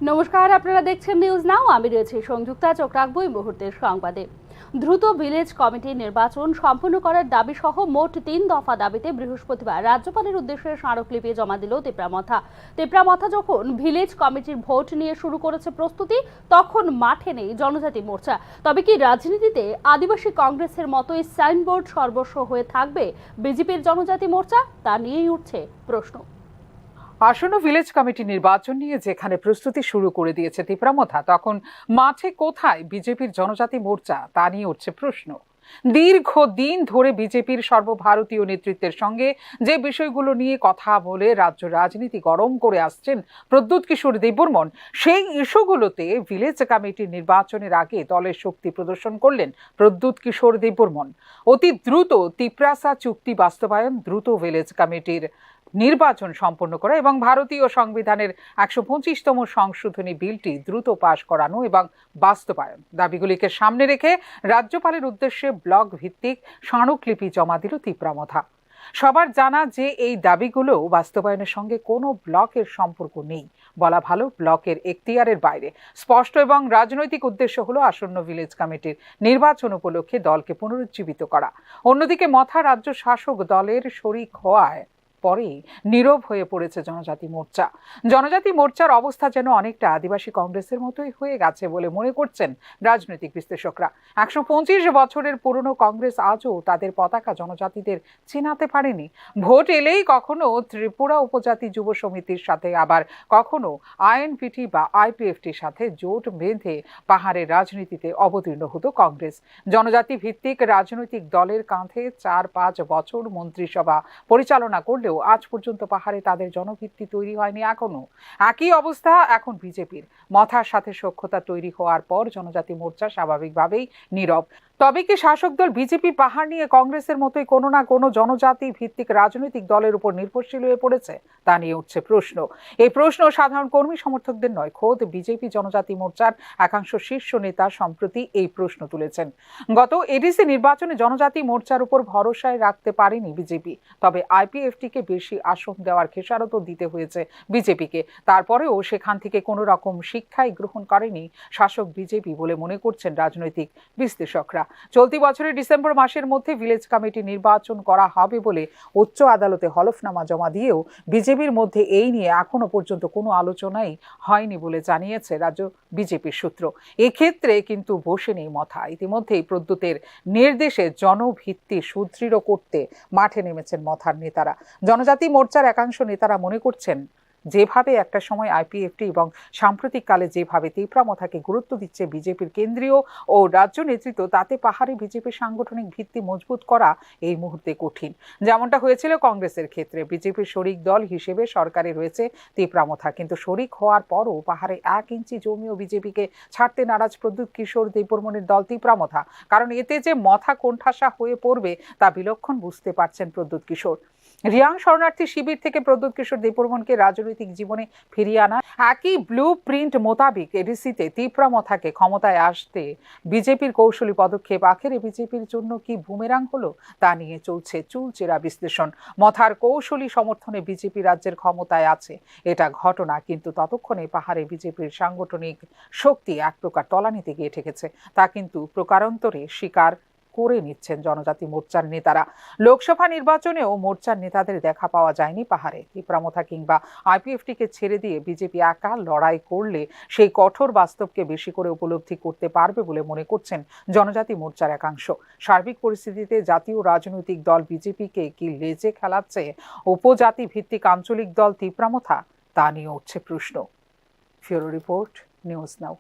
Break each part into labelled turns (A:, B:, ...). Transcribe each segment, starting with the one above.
A: নমস্কার, আপনারা দেখছেন নিউজ নাও। আমি রয়েছি সংযুক্তা। চোখ রাখবো এই মুহূর্তের সংবাদে। দ্রুত ভিলেজ কমিটির নির্বাচন সম্পন্ন করার দাবি সহ মোট 3 দফা দাবিতে বৃহস্পতিবার রাজ্যপালের উদ্দেশ্যে স্মারকলিপি জমা দিল তিপ্রামথা। তিপ্রামথা যখন ভিলেজ কমিটির ভোট নিয়ে শুরু করেছে প্রস্তুতি, তখন মাঠে নেই জনজাতি মোর্চা। তবে কি রাজনীতিতে আদিবাসী কংগ্রেসের মতোই সাইনবোর্ড সর্বস্ব হয়ে থাকবে বিজেপির জনজাতি মোর্চা? তা নিয়েই উঠছে প্রশ্ন।
B: আসন্ন ভিলেজ কমিটি নির্বাচন নিয়ে যেখানে প্রস্তুতি শুরু করে দিয়েছে তিপ্রামথা, তখন মাঠে কোথায় বিজেপির জনজাতি মোর্চা তা নিয়ে উঠছে প্রশ্ন। দীর্ঘদিন ধরে বিজেপির সর্বভারতীয় নেতৃত্বের সঙ্গে যে বিষয়গুলো নিয়ে কথা বলে রাজ্য রাজনীতি গরম করে আসছেন প্রদ্যুৎ কিশোর দেববর্মন, সেই ইস্যুগুলোতে ভিলেজ কমিটির নির্বাচনের আগে দলের শক্তি প্রদর্শন করলেন প্রদ্যুৎ কিশোর দেববর্মন। অতি দ্রুত তিপ্রাসা চুক্তি বাস্তবায়ন, দ্রুত ভিলেজ কমিটির নির্বাচন সম্পন্ন করা এবং ভারতীয় সংবিধানের ১২৫তম সংশোধনী বিলটি দ্রুত পাশ করানো এবং বাস্তবায়ন দাবিগুলিকে সামনে রেখে রাজ্যপালের উদ্দেশ্যে ব্লক ভিত্তিক স্মারকলিপি জমা দিল তিপ্রামথা। সবার জানা যে এই দাবিগুলো বাস্তবায়নের সঙ্গে কোনো ব্লকের সম্পর্ক নেই, বলা ভালো ব্লকের এখতিয়ারের বাইরে। স্পষ্ট এবং রাজনৈতিক উদ্দেশ্য হলো আসন্ন ভিলেজ কমিটির নির্বাচন উপলক্ষে দলকে পুনরুজ্জীবিত করা। অন্যদিকে মথা রাজ্য শাসক দলের শরিক হওয়ায় পরেই নীরব হয়ে পড়েছে জনজাতি মোর্চা। জনজাতি মোর্চার অবস্থা যেন অনেকটা আদিবাসী কংগ্রেসের মতোই হয়ে গেছে বলে মনে করছেন রাজনৈতিক বিশ্লেষকরা। ১২৫ বছরের পুরনো কংগ্রেস আজও তাদের পতাকা জনজাতিদের চেনাতে পারেনি। ভোট এলেই কখনো ত্রিপুরা উপজাতি যুব সমিতির সাথে, আবার কখনো আইএনপিটি বা আইপিএফটির সাথে জোট বেঁধে পাহাড়ের রাজনীতিতে অবতীর্ণ হতো কংগ্রেস। জনজাতি ভিত্তিক রাজনৈতিক দলের কাঁধে ৪-৫ বছর মন্ত্রিসভা পরিচালনা করলেও আজ পর্যন্ত পাহাড়ে তাদের জনভিত্তি তৈরি হয়নি এখনো। একই অবস্থা এখন বিজেপির। মথার সাথে সখ্যতা তৈরি হওয়ার পর জনজাতি মোর্চা স্বাভাবিকভাবেই নীরব। তবে কি শাসক দল বিজেপি পাহাড় নিয়ে কংগ্রেসের মতোই কোনো না কোনো জনজাতি ভিত্তিক রাজনৈতিক দলের উপর নির্ভরশীল হয়ে পড়েছে? তা নিয়ে উঠছে প্রশ্ন। এই প্রশ্ন সাধারণ কর্মী সমর্থকদের নয়, খোদ বিজেপি জনজাতি মোর্চার একাংশ শীর্ষ নেতা সম্প্রতি এই প্রশ্ন তুলেছেন। গত এডিসি নির্বাচনে জনজাতি মোর্চার উপর ভরসায় রাখতে পারেনি বিজেপি, তবে আইপিএফটিকে বেশি আসন দেওয়ার খেসারতও দিতে হয়েছে বিজেপিকে। তারপরেও সেখান থেকে কোনো রকম শিক্ষাই গ্রহণ করেনি শাসক বিজেপি বলে মনে করছেন রাজনৈতিক বিশ্লেষকরা। চলতি বছরের ডিসেম্বর মাসের মধ্যে ভিলেজ কমিটি নির্বাচন করা হবে বলে উচ্চ আদালতে হলফনামা জমা দিয়েও বিজেপির মধ্যে এই নিয়ে এখনো পর্যন্ত কোনো আলোচনাই হয়নি বলে জানিয়েছে রাজ্য বিজেপির সূত্র। এক্ষেত্রে কিন্তু বসে নেই মথা। ইতিমধ্যেই প্রদ্যুতের নির্দেশে জনভিত্তি সুদৃঢ় করতে মাঠে নেমেছেন মথার নেতারা। জনজাতি মোর্চার একাংশ নেতারা মনে করছেন, যেভাবে একটা সময় আইপিএফটি এবং সাম্প্রতিককালে যেভাবে তিপ্রামথাকে গুরুত্ব দিচ্ছে বিজেপির কেন্দ্রীয় ও রাজ্য নেতৃত্ব, তাতে পাহাড়ে বিজেপির সাংগঠনিক ভিত্তি মজবুত করা এই মুহূর্তে কঠিন। যেমনটা হয়েছিল কংগ্রেসের ক্ষেত্রে। বিজেপির শরিক দল হিসেবে সরকারে রয়েছে তিপ্রামথা, কিন্তু শরিক হওয়ার পরও পাহাড়ে ১ ইঞ্চি জমিও বিজেপিকে ছাড়তে নারাজ প্রদ্যুৎ কিশোর দেববর্মনের দল তিপ্রামথা। কারণ এতে যে মথা কোণঠাসা হয়ে পড়বে তা বিলক্ষণ বুঝতে পারছেন প্রদ্যুৎ কিশোর। রিয়াং শরণার্থী শিবির থেকে প্রদ্যুৎ কিশোর দেববর্মনকে রাজনৈতিক জীবনে ফিরিয়ে আনা, একই ব্লু প্রিন্ট মোতাবেক এডিসিতে তিপ্রামথাকে ক্ষমতায় আসতে বিজেপির কৌশলী পদক্ষেপ আখেরে বিজেপির জন্য কি বুমেরাং হলো তা নিয়ে চলছে চুলচেরা বিশ্লেষণ। মথার কৌশলী সমর্থনে বিজেপি রাজ্যের ক্ষমতায় আছে এটা ঘটনা, কিন্তু ততক্ষণে পাহাড়ে বিজেপির সাংগঠনিক শক্তি এক প্রকার তলানিতে গিয়ে ঠেকেছে, তা কিন্তু প্রকারান্তরে স্বীকার করে নিচ্ছেন জনজাতি মোর্চার নেতারা। লোকসভা নির্বাচনেও মোর্চার নেতাদের দেখা পাওয়া যায়নি পাহাড়ে। তিপ্রামথা কিংবা আইপিএফটিকে ছেড়ে দিয়ে বিজেপি একা লড়াই করলে সেই কঠোর বাস্তবকে বেশি করে উপলব্ধি করতে পারবে বলে মনে করছেন জনজাতি মোর্চার একাংশ। সার্বিক পরিস্থিতিতে জাতীয় রাজনৈতিক দল বিজেপিকে কি লেজে খেলাচ্ছে উপজাতি ভিত্তিক আঞ্চলিক দল তিপ্রামথা, তা নিয়ে উঠছে প্রশ্ন। ফিউরো রিপোর্ট, নিউজ নাও।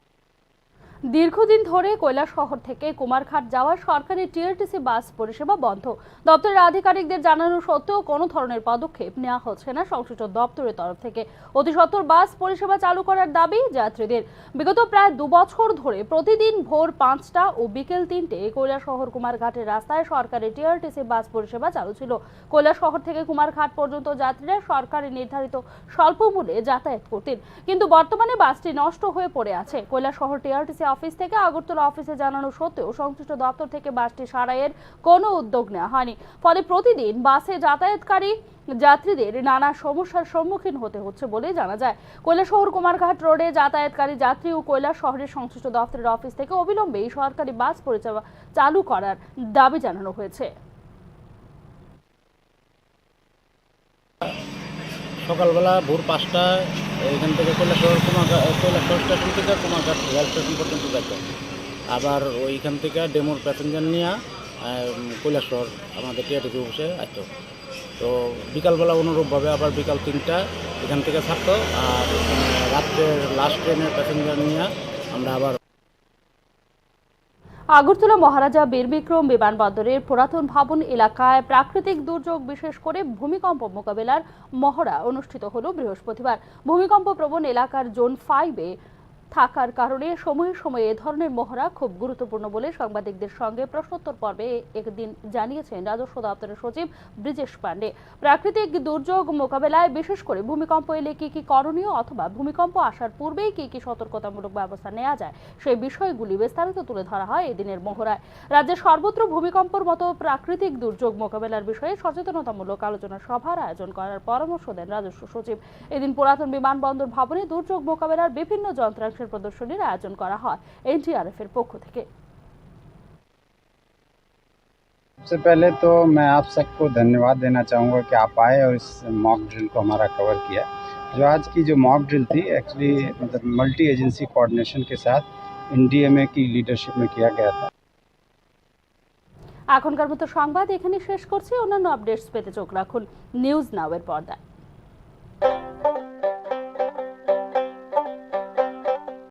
A: দীর্ঘদিন ধরে কৈলাসহর থেকে কুমারঘাট যাওয়ার সরকারি টিআরটিসি বাস পরিষেবা বন্ধ। দপ্তরের আধিকারিকদের জানানো সত্ত্বেও কোনো ধরনের পদক্ষেপ নেওয়া হচ্ছে না সংশ্লিষ্ট দপ্তরের তরফ থেকে। অতি সত্বর বাস পরিষেবা চালু করার দাবি যাত্রীদের। বিগত প্রায় ২ বছর ধরে প্রতিদিন ভোর ৫টা ও বিকেল ৩টে কৈলাসহর কুমারঘাটের রাস্তায় সরকারি টিআরটিসি বাস পরিষেবা চালু ছিল। কৈলাসহর থেকে কুমারঘাট পর্যন্ত যাত্রীরা সরকারি নির্ধারিত স্বল্প মূল্যে যাতায়াত করতেন, কিন্তু বর্তমানে বাসটি নষ্ট হয়ে পড়ে আছে। কৈলাসহর টিআরটিসি অফিস থেকে আগরতলা অফিসে জানানো সত্ত্বেও সংশ্লিষ্ট দপ্তর থেকে বাসটি সারাইয়ের কোনো উদ্যোগ নেওয়া হয়নি। ফলে প্রতিদিন বাসে যাতায়াতকারী যাত্রীদের নানা সমস্যার সম্মুখীন হতে হচ্ছে বলে জানা যায়। কৈলাসহর কুমারঘাট রোডে যাতায়াতকারী যাত্রী ও কৈলাস শহরের সংশ্লিষ্ট দপ্তরের অফিস থেকে অবিলম্বে এই সরকারি বাস পরিষেবা চালু করার দাবি জানানো হয়েছে।
C: সকালবেলা ভোর 5টায় এখান থেকে কৈলাসহর স্টেশন থেকে কুমারঘাট রেল স্টেশন পর্যন্ত যেত। আবার ওইখান থেকে ডেমোর প্যাসেঞ্জার নিয়ে কৈলাসহর আমাদের টিআরটিসি অফিসে আসতো। তো বিকালবেলা অনুরূপভাবে আবার বিকাল 3টায় এখান থেকে ছাড়তো। আর রাত্রের লাস্ট ট্রেনের প্যাসেঞ্জার নিয়ে আমরা আবার
A: আগরতলা মহারাজা বীরবিক্রম বিমানবন্দরের পুরাতন ভবন এলাকায় প্রাকৃতিক দুর্যোগ বিশেষ করে ভূমিকম্প মোকাবেলার মহড়া অনুষ্ঠিত হলো বৃহস্পতিবার। ভূমিকম্প প্রবণ এলাকার জোন 5-এ থাকার কারণে সময়ে সময়ে এ ধরনের মহড়া খুব গুরুত্বপূর্ণ বলে সাংবাদিকদের সঙ্গে প্রশ্নোত্তর পর্বে একদিন জানিয়েছেন রাজস্ব দপ্তরের সচিব ব্রিজেশ পান্ডে। প্রাকৃতিক দুর্যোগ মোকাবেলায় বিশেষ করে ভূমিকম্প এলে কি কি করণীয় অথবা ভূমিকম্প আসার পূর্বেই কি কি সতর্কতামূলক ব্যবস্থা নেওয়া যায় সেই বিষয়গুলি বিস্তারিত তুলে ধরা হয় এদিনের মহড়ায়। রাজ্যের সর্বত্র ভূমিকম্পের মতো প্রাকৃতিক দুর্যোগ মোকাবেলার বিষয়ে সচেতনতামূলক আলোচনা সভার আয়োজন করার পরামর্শ দেন রাজস্ব সচিব। এদিন পুরাতন বিমানবন্দর ভবনে দুর্যোগ মোকাবেলার বিভিন্ন যন্ত্রাংশ প্রদর্শনীর আয়োজন করা হয় এনটিআরএফ এর পক্ষ থেকে।
D: सबसे पहले तो मैं आप सबको धन्यवाद देना चाहूँगा कि आप आए और इस मॉक ड्रिल को हमारा कवर किया। जो आज की जो मॉक ड्रिल थी एक्चुअली मतलब मल्टी एजेंसी कोऑर्डिनेशन के साथ एनडीएमए की लीडरशिप में किया गया था।
A: এখনকার মতো সংবাদ এখানে শেষ করছি। অন্যান্য আপডেটস পেতে চোখ রাখুন নিউজ নাও এর পর্দায়।